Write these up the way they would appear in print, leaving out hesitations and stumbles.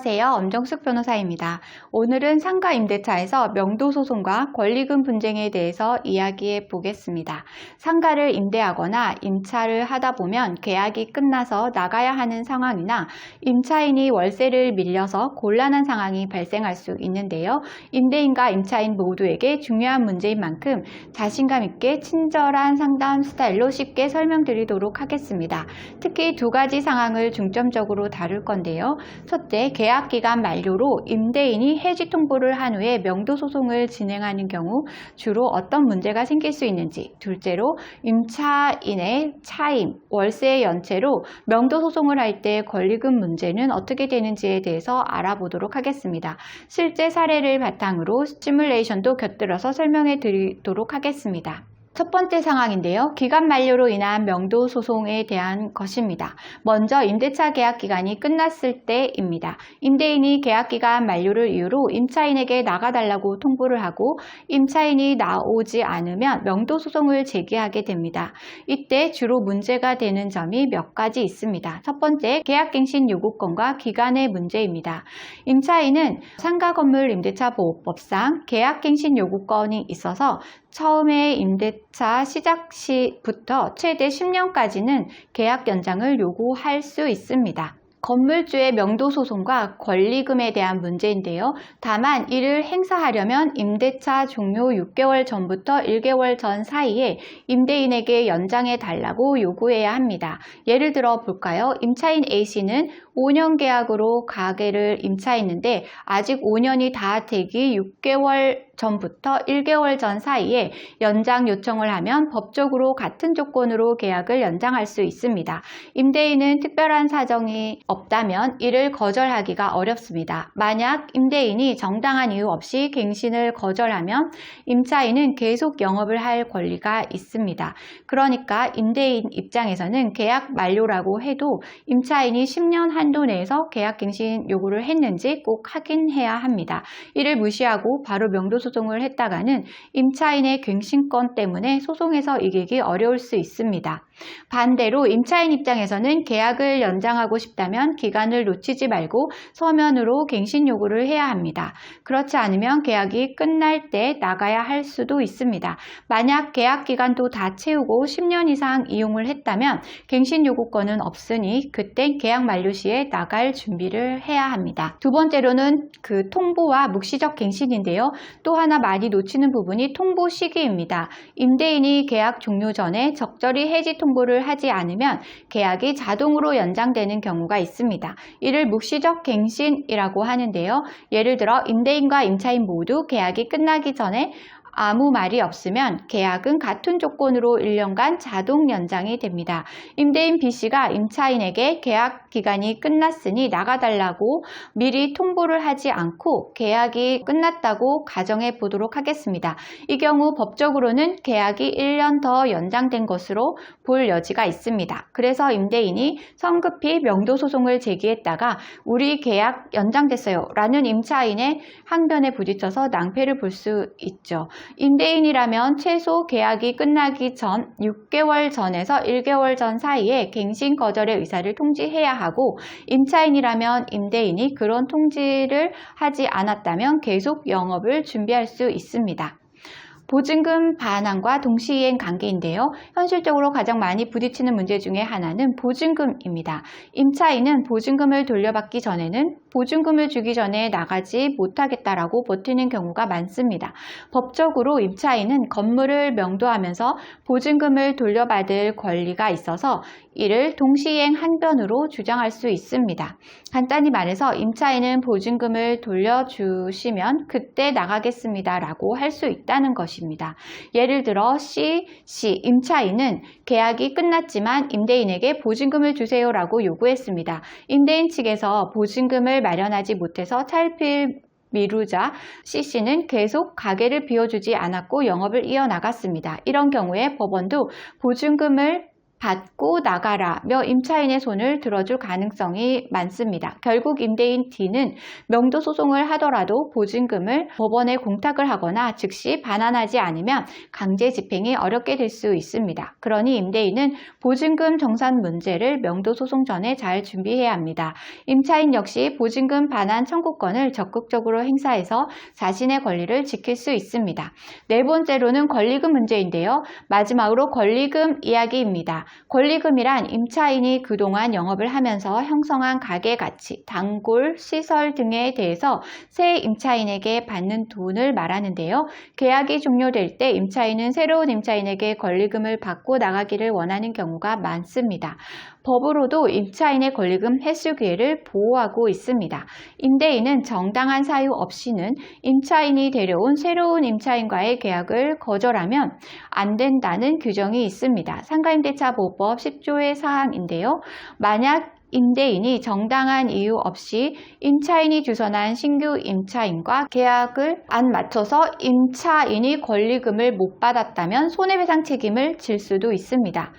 안녕하세요. 엄정숙 변호사입니다. 오늘은 상가 임대차에서 명도소송과 권리금 분쟁에 대해서 이야기해 보겠습니다. 상가를 임대하거나 임차를 하다 보면 계약이 끝나서 나가야 하는 상황이나 임차인이 월세를 밀려서 곤란한 상황이 발생할 수 있는데요. 임대인과 임차인 모두에게 중요한 문제인 만큼 자신감 있게 친절한 상담 스타일로 쉽게 설명드리도록 하겠습니다. 특히 두 가지 상황을 중점적으로 다룰 건데요. 첫째, 계약기간 만료로 임대인이 해지 통보를 한 후에 명도소송을 진행하는 경우 주로 어떤 문제가 생길 수 있는지, 둘째로 임차인의 차임, 월세 연체로 명도소송을 할 때 권리금 문제는 어떻게 되는지에 대해서 알아보도록 하겠습니다. 실제 사례를 바탕으로 시뮬레이션도 곁들여서 설명해 드리도록 하겠습니다. 첫 번째 상황인데요. 기간 만료로 인한 명도소송에 대한 것입니다. 먼저 임대차 계약 기간이 끝났을 때입니다. 임대인이 계약 기간 만료를 이유로 임차인에게 나가달라고 통보를 하고 임차인이 나오지 않으면 명도소송을 제기하게 됩니다. 이때 주로 문제가 되는 점이 몇 가지 있습니다. 첫 번째, 계약갱신 요구권과 기간의 문제입니다. 임차인은 상가건물 임대차 보호법상 계약갱신 요구권이 있어서 처음에 임대차 시작 시부터 최대 10년까지는 계약 연장을 요구할 수 있습니다. 건물주의 명도소송과 권리금에 대한 문제인데요. 다만 이를 행사하려면 임대차 종료 6개월 전부터 1개월 전 사이에 임대인에게 연장해 달라고 요구해야 합니다. 예를 들어 볼까요? 임차인 A씨는 5년 계약으로 가게를 임차했는데 아직 5년이 다 되기 6개월 전부터 1개월 전 사이에 연장 요청을 하면 법적으로 같은 조건으로 계약을 연장할 수 있습니다. 임대인은 특별한 사정이 없다면 이를 거절하기가 어렵습니다. 만약 임대인이 정당한 이유 없이 갱신을 거절하면 임차인은 계속 영업을 할 권리가 있습니다. 그러니까 임대인 입장에서는 계약 만료라고 해도 임차인이 10년 한도 내에서 계약 갱신 요구를 했는지 꼭 확인해야 합니다. 이를 무시하고 바로 명도소송을 했다가는 임차인의 갱신권 때문에 소송에서 이기기 어려울 수 있습니다. 반대로 임차인 입장에서는 계약을 연장하고 싶다면 기간을 놓치지 말고 서면으로 갱신 요구를 해야 합니다. 그렇지 않으면 계약이 끝날 때 나가야 할 수도 있습니다. 만약 계약 기간도 다 채우고 10년 이상 이용을 했다면 갱신 요구권은 없으니 그땐 계약 만료 시에 나갈 준비를 해야 합니다. 두 번째로는 통보와 묵시적 갱신인데요. 또 하나 많이 놓치는 부분이 통보 시기입니다. 임대인이 계약 종료 전에 적절히 해지 통보를 하지 않으면 계약이 자동으로 연장되는 경우가 있습니다. 이를 묵시적 갱신이라고 하는데요. 예를 들어 임대인과 임차인 모두 계약이 끝나기 전에 아무 말이 없으면 계약은 같은 조건으로 1년간 자동 연장이 됩니다. 임대인 B씨가 임차인에게 계약 기간이 끝났으니 나가달라고 미리 통보를 하지 않고 계약이 끝났다고 가정해 보도록 하겠습니다. 이 경우 법적으로는 계약이 1년 더 연장된 것으로 볼 여지가 있습니다. 그래서 임대인이 성급히 명도소송을 제기했다가 우리 계약 연장됐어요 라는 임차인의 항변에 부딪혀서 낭패를 볼 수 있죠. 임대인이라면 최소 계약이 끝나기 전 6개월 전에서 1개월 전 사이에 갱신 거절의 의사를 통지해야 하고 임차인이라면 임대인이 그런 통지를 하지 않았다면 계속 영업을 준비할 수 있습니다. 보증금 반환과 동시이행 관계인데요. 현실적으로 가장 많이 부딪히는 문제 중에 하나는 보증금입니다. 임차인은 보증금을 돌려받기 전에는 보증금을 주기 전에 나가지 못하겠다라고 버티는 경우가 많습니다. 법적으로 임차인은 건물을 명도하면서 보증금을 돌려받을 권리가 있어서 이를 동시이행 한변으로 주장할 수 있습니다. 간단히 말해서 임차인은 보증금을 돌려주시면 그때 나가겠습니다 라고 할 수 있다는 것입니다. 예를 들어 C 임차인은 계약이 끝났지만 임대인에게 보증금을 주세요 라고 요구했습니다. 임대인 측에서 보증금을 마련하지 못해서 차일피일 미루자 C씨는 계속 가게를 비워주지 않았고 영업을 이어나갔습니다. 이런 경우에 법원도 보증금을 받고 나가라며 임차인의 손을 들어줄 가능성이 많습니다. 결국 임대인 D는 명도 소송을 하더라도 보증금을 법원에 공탁을 하거나 즉시 반환하지 않으면 강제 집행이 어렵게 될 수 있습니다. 그러니 임대인은 보증금 정산 문제를 명도 소송 전에 잘 준비해야 합니다. 임차인 역시 보증금 반환 청구권을 적극적으로 행사해서 자신의 권리를 지킬 수 있습니다. 네 번째로는 권리금 문제인데요. 마지막으로 권리금 이야기입니다. 권리금이란 임차인이 그동안 영업을 하면서 형성한 가게 가치, 단골, 시설 등에 대해서 새 임차인에게 받는 돈을 말하는데요. 계약이 종료될 때 임차인은 새로운 임차인에게 권리금을 받고 나가기를 원하는 경우가 많습니다. 법으로도 임차인의 권리금 회수 기회를 보호하고 있습니다. 임대인은 정당한 사유 없이는 임차인이 데려온 새로운 임차인과의 계약을 거절하면 안 된다는 규정이 있습니다. 상가임대차보호법 10조의 사항인데요. 만약 임대인이 정당한 이유 없이 임차인이 주선한 신규 임차인과 계약을 안 맞춰서 임차인이 권리금을 못 받았다면 손해배상 책임을 질 수도 있습니다.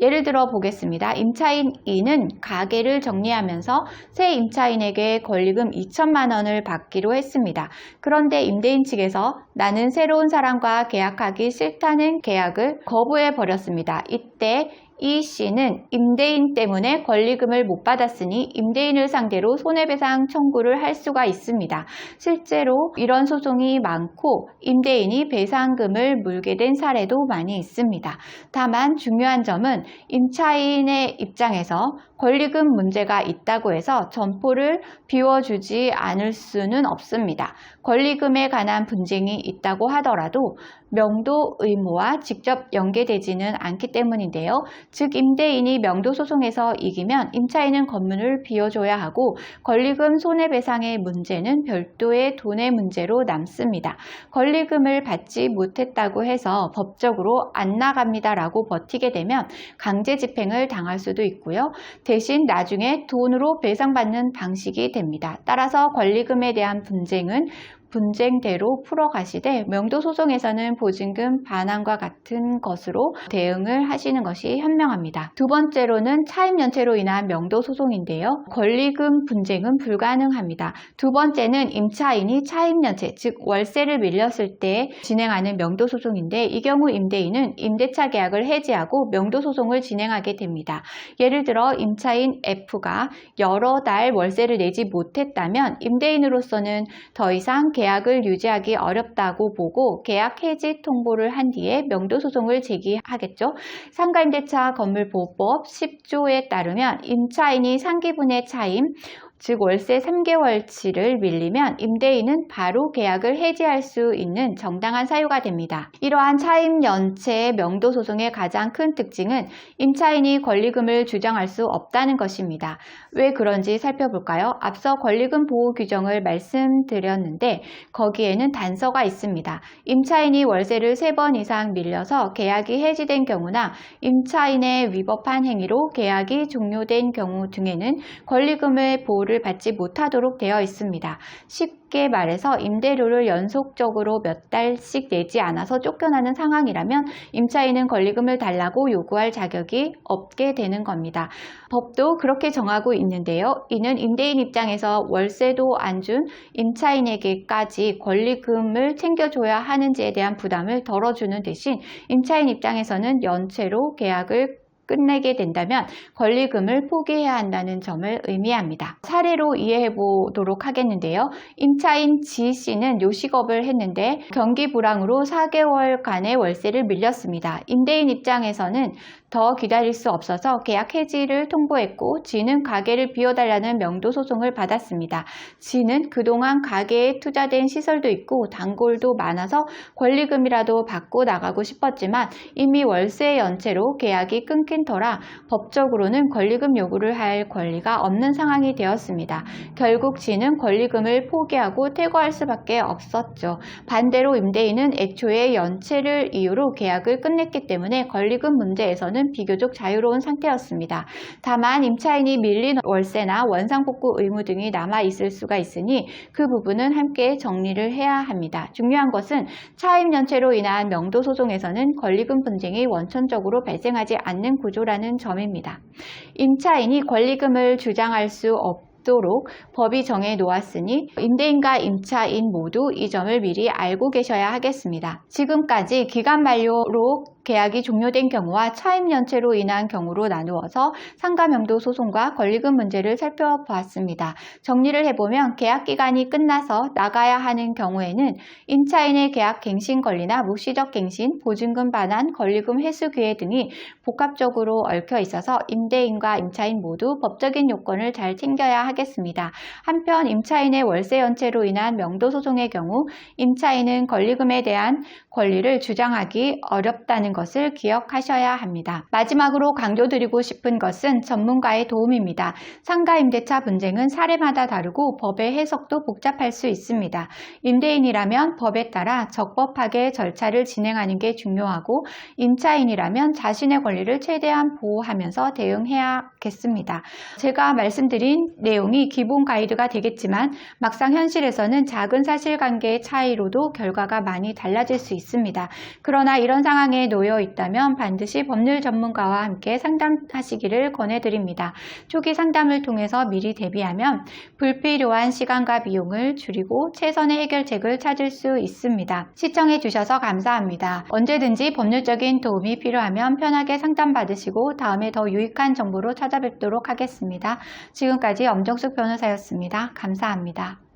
예를 들어 보겠습니다. 임차인 E는 가게를 정리하면서 새 임차인에게 권리금 2천만 원을 받기로 했습니다. 그런데 임대인 측에서 나는 새로운 사람과 계약하기 싫다는 계약을 거부해 버렸습니다. 이때 이 씨는 임대인 때문에 권리금을 못 받았으니 임대인을 상대로 손해배상 청구를 할 수가 있습니다. 실제로 이런 소송이 많고 임대인이 배상금을 물게 된 사례도 많이 있습니다. 다만 중요한 점은 임차인의 입장에서 권리금 문제가 있다고 해서 점포를 비워주지 않을 수는 없습니다. 권리금에 관한 분쟁이 있다고 하더라도 명도 의무와 직접 연계되지는 않기 때문인데요. 즉 임대인이 명도 소송에서 이기면 임차인은 건물을 비워줘야 하고 권리금 손해배상의 문제는 별도의 돈의 문제로 남습니다. 권리금을 받지 못했다고 해서 법적으로 안 나갑니다라고 버티게 되면 강제 집행을 당할 수도 있고요. 대신 나중에 돈으로 배상받는 방식이 됩니다. 따라서 권리금에 대한 분쟁은 분쟁대로 풀어가시되 명도 소송에서는 보증금 반환과 같은 것으로 대응을 하시는 것이 현명합니다. 두 번째로는 차임연체로 인한 명도 소송인데요. 권리금 분쟁은 불가능합니다. 두 번째는 임차인이 차임연체, 즉 월세를 밀렸을 때 진행하는 명도 소송인데 이 경우 임대인은 임대차 계약을 해지하고 명도 소송을 진행하게 됩니다. 예를 들어 임차인 F가 여러 달 월세를 내지 못했다면 임대인으로서는 더 이상 계약을 유지하기 어렵다고 보고 계약 해지 통보를 한 뒤에 명도 소송을 제기하겠죠. 상가임대차 건물보호법 10조에 따르면 임차인이 상기분의 차임, 즉 월세 3개월치를 밀리면 임대인은 바로 계약을 해지할 수 있는 정당한 사유가 됩니다. 이러한 차임연체의 명도 소송의 가장 큰 특징은 임차인이 권리금을 주장할 수 없다는 것입니다. 왜 그런지 살펴볼까요? 앞서 권리금 보호 규정을 말씀드렸는데 거기에는 단서가 있습니다. 임차인이 월세를 3번 이상 밀려서 계약이 해지된 경우나 임차인의 위법한 행위로 계약이 종료된 경우 등에는 권리금의 보호를 받지 못하도록 되어 있습니다. 쉽게 말해서 임대료를 연속적으로 몇 달씩 내지 않아서 쫓겨나는 상황이라면 임차인은 권리금을 달라고 요구할 자격이 없게 되는 겁니다. 법도 그렇게 정하고 있는데요. 이는 임대인 입장에서 월세도 안 준 임차인에게까지 권리금을 챙겨줘야 하는지에 대한 부담을 덜어주는 대신 임차인 입장에서는 연체로 계약을 끝내게 된다면 권리금을 포기해야 한다는 점을 의미합니다. 사례로 이해해 보도록 하겠는데요. 임차인 G씨는 요식업을 했는데 경기 불황으로 4개월간의 월세를 밀렸습니다. 임대인 입장에서는 더 기다릴 수 없어서 계약 해지를 통보했고 G는 가게를 비워달라는 명도 소송을 받았습니다. G는 그동안 가게에 투자된 시설도 있고 단골도 많아서 권리금이라도 받고 나가고 싶었지만 이미 월세 연체로 계약이 끊긴 터라 법적으로는 권리금 요구를 할 권리가 없는 상황이 되었습니다. 결국 G는 권리금을 포기하고 퇴거할 수밖에 없었죠. 반대로 임대인은 애초에 연체를 이유로 계약을 끝냈기 때문에 권리금 문제에서는 부분에서는 비교적 자유로운 상태였습니다. 다만 임차인이 밀린 월세나 원상복구 의무 등이 남아 있을 수가 있으니 그 부분은 함께 정리를 해야 합니다. 중요한 것은 차임 연체로 인한 명도 소송에서는 권리금 분쟁이 원천적으로 발생하지 않는 구조라는 점입니다. 임차인이 권리금을 주장할 수 없도록 법이 정해 놓았으니 임대인과 임차인 모두 이 점을 미리 알고 계셔야 하겠습니다. 지금까지 기간 만료로 계약이 종료된 경우와 차임 연체로 인한 경우로 나누어서 상가 명도 소송과 권리금 문제를 살펴보았습니다. 정리를 해보면 계약 기간이 끝나서 나가야 하는 경우에는 임차인의 계약 갱신 권리나 묵시적 갱신, 보증금 반환, 권리금 회수 기회 등이 복합적으로 얽혀 있어서 임대인과 임차인 모두 법적인 요건을 잘 챙겨야 하겠습니다. 한편 임차인의 월세 연체로 인한 명도 소송의 경우 임차인은 권리금에 대한 권리를 주장하기 어렵다는 것을 기억하셔야 합니다. 마지막으로 강조드리고 싶은 것은 전문가의 도움입니다. 상가 임대차 분쟁은 사례마다 다르고 법의 해석도 복잡할 수 있습니다. 임대인이라면 법에 따라 적법하게 절차를 진행하는 게 중요하고 임차인이라면 자신의 권리를 최대한 보호하면서 대응해야겠습니다. 제가 말씀드린 내용이 기본 가이드가 되겠지만 막상 현실에서는 작은 사실관계의 차이로도 결과가 많이 달라질 수 있습니다. 그러나 이런 상황에 놓여 있다면 반드시 법률 전문가와 함께 상담하시기를 권해드립니다. 초기 상담을 통해서 미리 대비하면 불필요한 시간과 비용을 줄이고 최선의 해결책을 찾을 수 있습니다. 시청해주셔서 감사합니다. 언제든지 법률적인 도움이 필요하면 편하게 상담받으시고 다음에 더 유익한 정보로 찾아뵙도록 하겠습니다. 지금까지 엄정숙 변호사였습니다. 감사합니다.